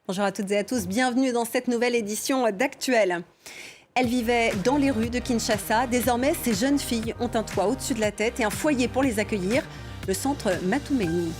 Bonjour à toutes et à tous, bienvenue dans cette nouvelle édition d'Actuel. Elles vivaient dans les rues de Kinshasa. Désormais, ces jeunes filles ont un toit au-dessus de la tête et un foyer pour les accueillir, le centre Matumaini.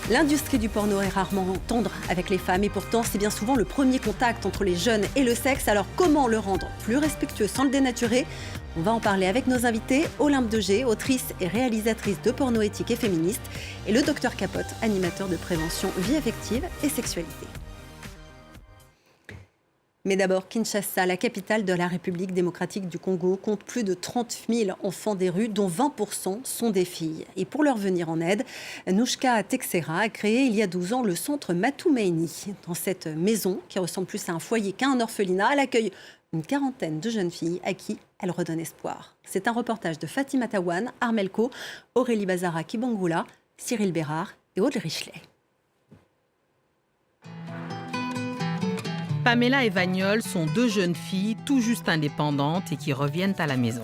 L'industrie du porno est rarement tendre avec les femmes et pourtant c'est bien souvent le premier contact entre les jeunes et le sexe. Alors comment le rendre plus respectueux sans le dénaturer? On va en parler avec nos invités, Olympe Degé, autrice et réalisatrice de porno éthique et féministe, et le docteur Capote, animateur de prévention vie affective et sexualité. Mais d'abord, Kinshasa, la capitale de la République démocratique du Congo, compte plus de 30 000 enfants des rues, dont 20% sont des filles. Et pour leur venir en aide, Nouchka Texera a créé il y a 12 ans le centre Matumaini. Dans cette maison, qui ressemble plus à un foyer qu'à un orphelinat, elle accueille une quarantaine de jeunes filles à qui elle redonne espoir. C'est un reportage de Fatima Tawan, Armelco, Aurélie Bazara Kibangula, Cyril Bérard et Aude Richelet. Pamela et Vagnol sont deux jeunes filles tout juste indépendantes et qui reviennent à la maison.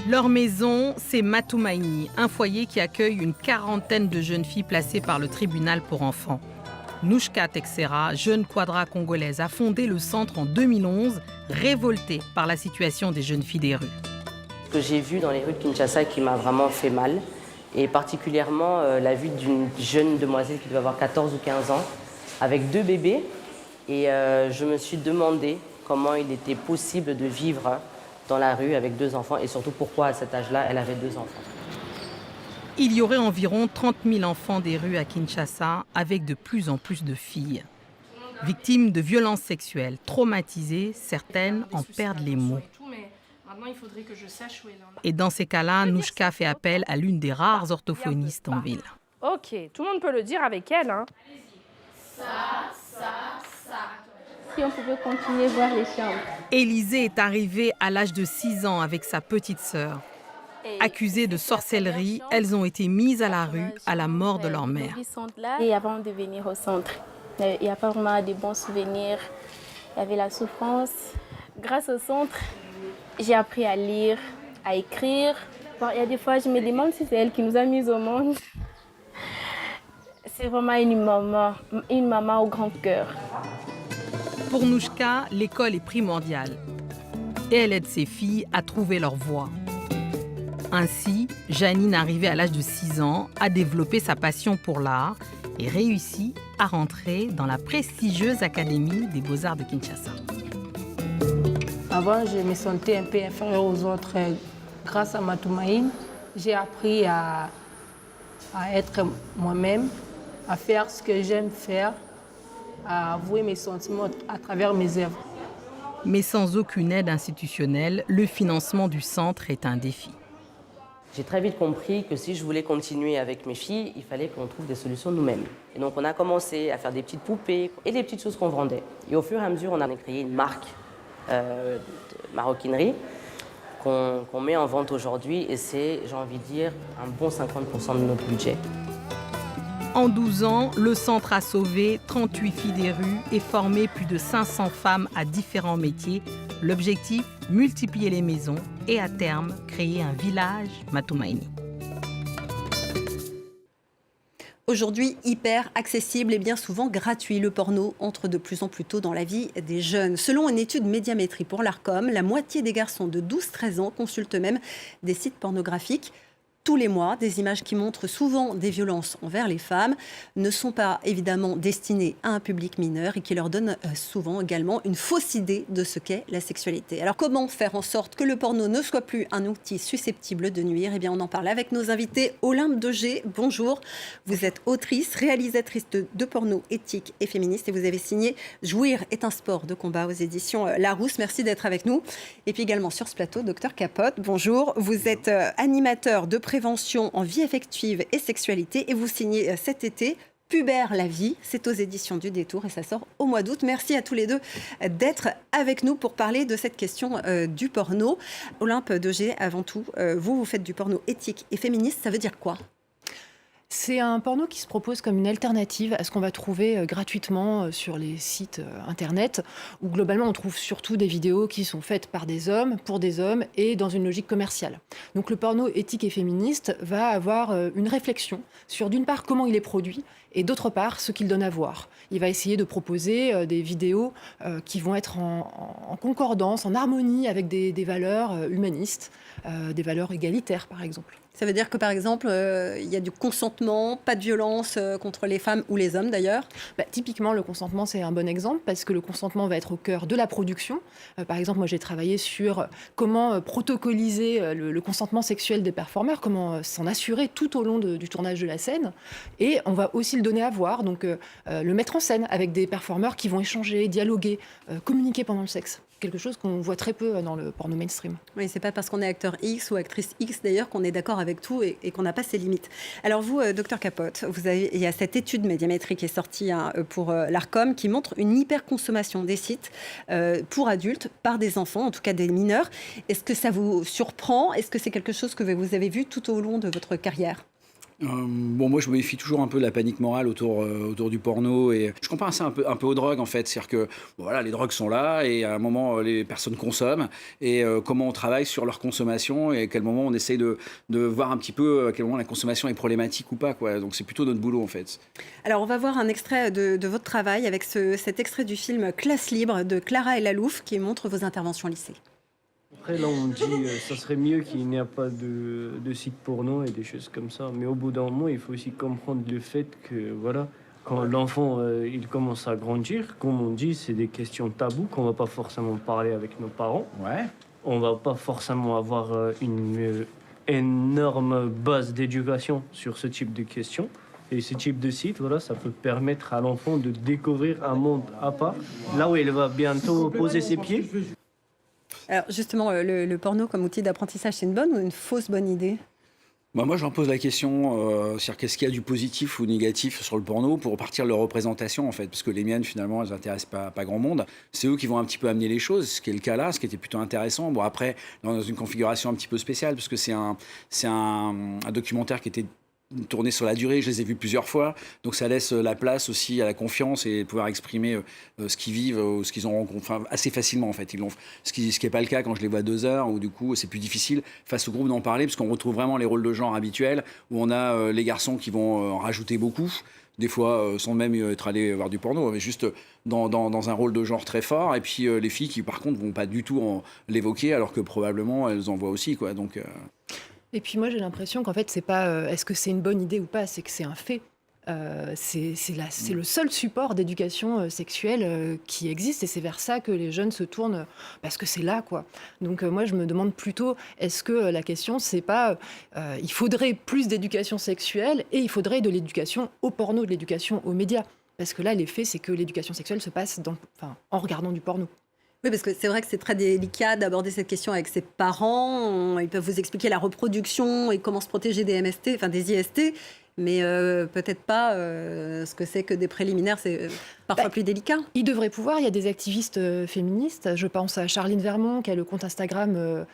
Leur maison, c'est Matumaini, un foyer qui accueille une quarantaine de jeunes filles placées par le tribunal pour enfants. Nouchka Texera, jeune quadra congolaise, a fondé le centre en 2011, révoltée par la situation des jeunes filles des rues. Ce que j'ai vu dans les rues de Kinshasa qui m'a vraiment fait mal, et particulièrement la vue d'une jeune demoiselle qui devait avoir 14 ou 15 ans, avec deux bébés. Et je me suis demandé comment il était possible de vivre dans la rue avec deux enfants, et surtout pourquoi à cet âge-là, elle avait deux enfants. Il y aurait environ 30 000 enfants des rues à Kinshasa, avec de plus en plus de filles. Victimes de violences sexuelles, traumatisées, certaines en perdent les mots. Il faudrait que je sache où elle en est. Et dans ces cas-là, Nouchka fait appel à l'une des rares orthophonistes en ville. Ok, tout le monde peut le dire avec elle. Hein. Si on pouvait continuer voir les chambres. Élisée est arrivée à l'âge de 6 ans avec sa petite sœur. Accusées de sorcellerie, elles ont été mises à la rue à la mort de leur mère. Et avant de venir au centre, il n'y a pas vraiment de bons souvenirs. Il y avait la souffrance. Grâce au centre, j'ai appris à lire, à écrire. Bon, il y a des fois, je me demande si c'est elle qui nous a mis au monde. C'est vraiment une maman au grand cœur. Pour Nouchka, l'école est primordiale. Et elle aide ses filles à trouver leur voie. Ainsi, Janine, arrivée à l'âge de 6 ans, a développé sa passion pour l'art et réussit à rentrer dans la prestigieuse Académie des Beaux-Arts de Kinshasa. Avant, je me sentais un peu inférieure aux autres. Grâce à Matumaini, j'ai appris à être moi-même, à faire ce que j'aime faire, à avouer mes sentiments à travers mes œuvres. Mais sans aucune aide institutionnelle, le financement du centre est un défi. J'ai très vite compris que si je voulais continuer avec mes filles, il fallait qu'on trouve des solutions nous-mêmes. Et donc on a commencé à faire des petites poupées et des petites choses qu'on vendait. Et au fur et à mesure, on a créé une marque de maroquinerie qu'on met en vente aujourd'hui, et c'est, j'ai envie de dire, un bon 50% de notre budget. En 12 ans, le centre a sauvé 38 filles des rues et formé plus de 500 femmes à différents métiers. L'objectif, multiplier les maisons et à terme, créer un village Matumaini. Aujourd'hui, hyper accessible et bien souvent gratuit, le porno entre de plus en plus tôt dans la vie des jeunes. Selon une étude Médiamétrie pour l'Arcom, la moitié des garçons de 12-13 ans consultent même des sites pornographiques. Tous les mois, des images qui montrent souvent des violences envers les femmes ne sont pas évidemment destinées à un public mineur et qui leur donnent souvent également une fausse idée de ce qu'est la sexualité. Alors comment faire en sorte que le porno ne soit plus un outil susceptible de nuire? Eh bien, on en parle avec nos invités. Olympe Degé, bonjour. Vous êtes autrice, réalisatrice de porno éthique et féministe et vous avez signé Jouir est un sport de combat aux éditions Larousse. Merci d'être avec nous. Et puis également sur ce plateau, docteur Capote, bonjour. Vous êtes animateur de prévention en vie affective et sexualité et vous signez cet été Pubère la vie, c'est aux éditions du Détour et ça sort au mois d'août. Merci à tous les deux d'être avec nous pour parler de cette question du porno. Olympe Degé, avant tout, vous faites du porno éthique et féministe, ça veut dire quoi? C'est un porno qui se propose comme une alternative à ce qu'on va trouver gratuitement sur les sites internet, où globalement on trouve surtout des vidéos qui sont faites par des hommes, pour des hommes et dans une logique commerciale. Donc le porno éthique et féministe va avoir une réflexion sur d'une part comment il est produit et d'autre part ce qu'il donne à voir. Il va essayer de proposer des vidéos qui vont être en concordance, en harmonie avec des valeurs humanistes, des valeurs égalitaires par exemple. Ça veut dire que, par exemple, il y a du consentement, pas de violence contre les femmes ou les hommes, d'ailleurs. Typiquement, le consentement, c'est un bon exemple parce que le consentement va être au cœur de la production. Par exemple, moi, j'ai travaillé sur comment protocoliser le consentement sexuel des performeurs, comment s'en assurer tout au long du tournage de la scène. Et on va aussi le donner à voir, donc le mettre en scène avec des performeurs qui vont échanger, dialoguer, communiquer pendant le sexe. Quelque chose qu'on voit très peu dans le porno mainstream. Oui, c'est pas parce qu'on est acteur X ou actrice X d'ailleurs qu'on est d'accord avec tout et qu'on n'a pas ses limites. Alors vous, docteur Capote, il y a cette étude médiamétrique qui est sortie pour l'ARCOM qui montre une hyperconsommation des sites pour adultes par des enfants, en tout cas des mineurs. Est-ce que ça vous surprend? Est-ce que c'est quelque chose que vous avez vu tout au long de votre carrière? Moi, je me méfie toujours un peu de la panique morale autour du porno. Et je compare ça un peu aux drogues, en fait. C'est-à-dire que voilà, les drogues sont là et à un moment, les personnes consomment. Et comment on travaille sur leur consommation et à quel moment on essaye de voir un petit peu à quel moment la consommation est problématique ou pas, quoi. Donc, c'est plutôt notre boulot, en fait. Alors, on va voir un extrait de votre travail avec cet extrait du film Classe libre de Clara El Alouf qui montre vos interventions au lycée. Après, là, on dit ça serait mieux qu'il n'y ait pas de site porno et des choses comme ça. Mais au bout d'un moment, il faut aussi comprendre le fait que, voilà, quand l'enfant il commence à grandir, comme on dit, c'est des questions tabous qu'on va pas forcément parler avec nos parents. Ouais. On va pas forcément avoir une énorme base d'éducation sur ce type de questions. Et ce type de site, voilà, ça peut permettre à l'enfant de découvrir un monde à part, là où il va bientôt poser ses pieds. Alors justement, le porno comme outil d'apprentissage, c'est une bonne ou une fausse bonne idée? Moi, je leur pose la question, c'est-à-dire qu'est-ce qu'il y a du positif ou négatif sur le porno pour partir de leur représentation, en fait, parce que les miennes, finalement, elles n'intéressent pas grand monde. C'est eux qui vont un petit peu amener les choses, ce qui est le cas là, ce qui était plutôt intéressant. Bon, après, dans une configuration un petit peu spéciale, parce que c'est un documentaire qui était tourné sur la durée, je les ai vus plusieurs fois, donc ça laisse la place aussi à la confiance et pouvoir exprimer ce qu'ils vivent ou ce qu'ils ont rencontré assez facilement en fait. Ce qui n'est pas le cas quand je les vois 2 heures, où du coup c'est plus difficile face au groupe d'en parler, parce qu'on retrouve vraiment les rôles de genre habituels, où on a les garçons qui vont en rajouter beaucoup, des fois sans même être allés voir du porno, mais juste dans un rôle de genre très fort, et puis les filles qui par contre vont pas du tout l'évoquer, alors que probablement elles en voient aussi, quoi. Donc... Et puis moi j'ai l'impression qu'en fait c'est pas est-ce que c'est une bonne idée ou pas, c'est que c'est un fait. C'est le seul support d'éducation sexuelle qui existe et c'est vers ça que les jeunes se tournent parce que c'est là, quoi. Donc moi je me demande plutôt est-ce que la question c'est pas il faudrait plus d'éducation sexuelle et il faudrait de l'éducation au porno, de l'éducation aux médias, parce que là l'effet c'est que l'éducation sexuelle se passe en regardant du porno. Oui, parce que c'est vrai que c'est très délicat d'aborder cette question avec ses parents. Ils peuvent vous expliquer la reproduction et comment se protéger des MST, enfin des IST, mais peut-être pas ce que c'est que des préliminaires, c'est parfois plus délicat. Ils devraient pouvoir, il y a des activistes féministes, je pense à Charline Vermont qui a le compte Instagram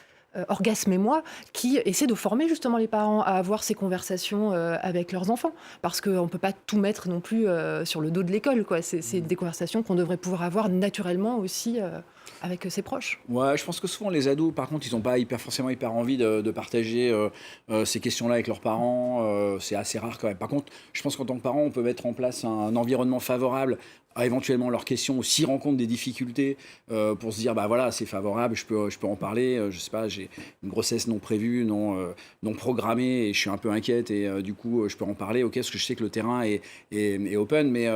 Orgasme et moi, qui essaie de former justement les parents à avoir ces conversations avec leurs enfants, parce qu'on ne peut pas tout mettre non plus sur le dos de l'école, quoi. C'est des conversations qu'on devrait pouvoir avoir naturellement aussi avec ses proches. Ouais, je pense que souvent les ados, par contre, ils n'ont pas forcément hyper envie de partager ces questions-là avec leurs parents. C'est assez rare quand même. Par contre, je pense qu'en tant que parent, on peut mettre en place un environnement favorable à éventuellement leurs questions, s'ils rencontrent des difficultés, pour se dire, bah voilà, c'est favorable, je peux en parler. Je sais pas, j'ai une grossesse non prévue, non programmée, et je suis un peu inquiète, et du coup, je peux en parler, ok, parce que je sais que le terrain est open, mais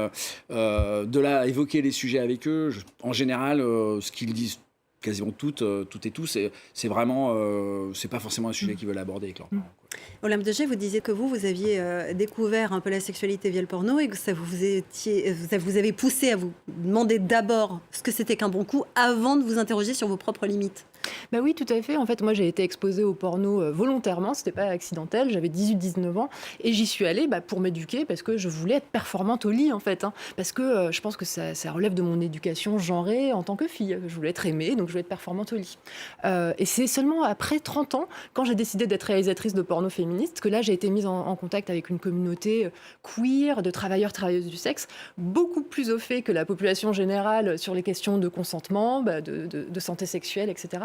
de là à évoquer les sujets avec eux, en général, ce qu'ils disent quasiment toutes et tous, c'est vraiment, c'est pas forcément un sujet qu'ils veulent aborder avec leurs parents, quoi. Olympe de Gey, vous disiez que vous aviez découvert un peu la sexualité via le porno et que ça vous avez poussé à vous demander d'abord ce que c'était qu'un bon coup avant de vous interroger sur vos propres limites. Bah oui, tout à fait. En fait, moi, j'ai été exposée au porno volontairement, c'était pas accidentel, j'avais 18-19 ans, et j'y suis allée pour m'éduquer, parce que je voulais être performante au lit, en fait. Parce que je pense que ça relève de mon éducation genrée en tant que fille. Je voulais être aimée, donc je voulais être performante au lit. Et c'est seulement après 30 ans, quand j'ai décidé d'être réalisatrice de porno féministe, que là, j'ai été mise en contact avec une communauté queer, de travailleuses du sexe, beaucoup plus au fait que la population générale sur les questions de consentement, de santé sexuelle, etc.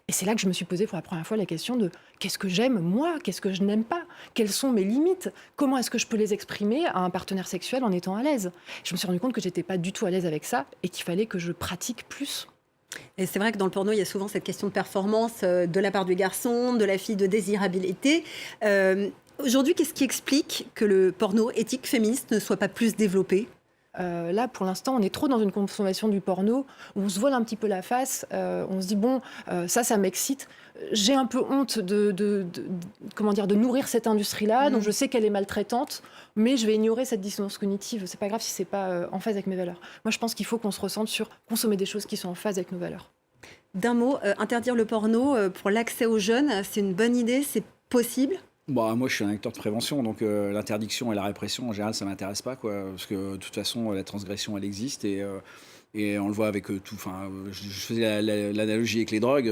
Et c'est là que je me suis posée pour la première fois la question de qu'est-ce que j'aime moi, qu'est-ce que je n'aime pas, quelles sont mes limites, comment est-ce que je peux les exprimer à un partenaire sexuel en étant à l'aise. Je me suis rendu compte que j'étais pas du tout à l'aise avec ça et qu'il fallait que je pratique plus. Et c'est vrai que dans le porno, il y a souvent cette question de performance de la part du garçon, de la fille, de désirabilité. Aujourd'hui, qu'est-ce qui explique que le porno éthique féministe ne soit pas plus développé ? Là, pour l'instant, on est trop dans une consommation du porno où on se voile un petit peu la face, on se dit bon, ça m'excite. J'ai un peu honte de nourrir cette industrie-là, donc je sais qu'elle est maltraitante, mais je vais ignorer cette dissonance cognitive. C'est pas grave si c'est pas en phase avec mes valeurs. Moi, je pense qu'il faut qu'on se ressente sur consommer des choses qui sont en phase avec nos valeurs. D'un mot, interdire le porno pour l'accès aux jeunes, c'est une bonne idée, c'est possible ? Bah, moi, je suis un acteur de prévention, donc l'interdiction et la répression, en général, ça m'intéresse pas, quoi, parce que de toute façon, la transgression, elle existe, et on le voit avec tout. Enfin, je faisais l'analogie avec les drogues.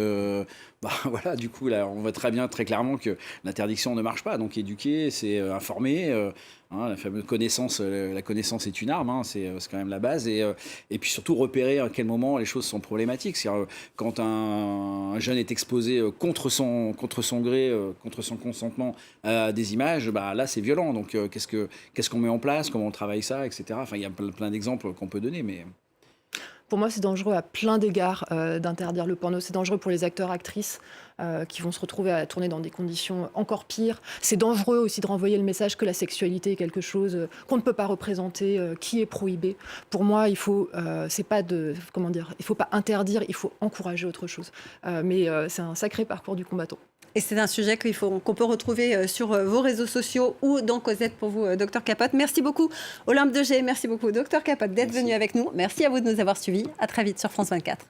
Voilà, du coup, là, on voit très bien, très clairement que l'interdiction ne marche pas. Donc, éduquer, c'est informer. La fameuse connaissance, la connaissance est une arme, c'est quand même la base. Et puis surtout, repérer à quel moment les choses sont problématiques. C'est-à-dire, quand un jeune est exposé contre son gré, contre son consentement à des images, là, c'est violent. Donc, qu'est-ce qu'on met en place, comment on travaille ça, etc. Enfin, il y a plein d'exemples qu'on peut donner, mais... Pour moi, c'est dangereux à plein d'égards d'interdire le porno. C'est dangereux pour les acteurs, actrices qui vont se retrouver à tourner dans des conditions encore pires. C'est dangereux aussi de renvoyer le message que la sexualité est quelque chose qu'on ne peut pas représenter, qui est prohibé. Pour moi, il faut il faut pas interdire, il faut encourager autre chose. Mais c'est un sacré parcours du combattant. Et c'est un sujet qu'on peut retrouver sur vos réseaux sociaux ou dans Cosette pour vous, Dr Capote. Merci beaucoup, Olympe de G. Merci beaucoup, Dr Capote, d'être venu avec nous. Merci à vous de nous avoir suivis. À très vite sur France 24.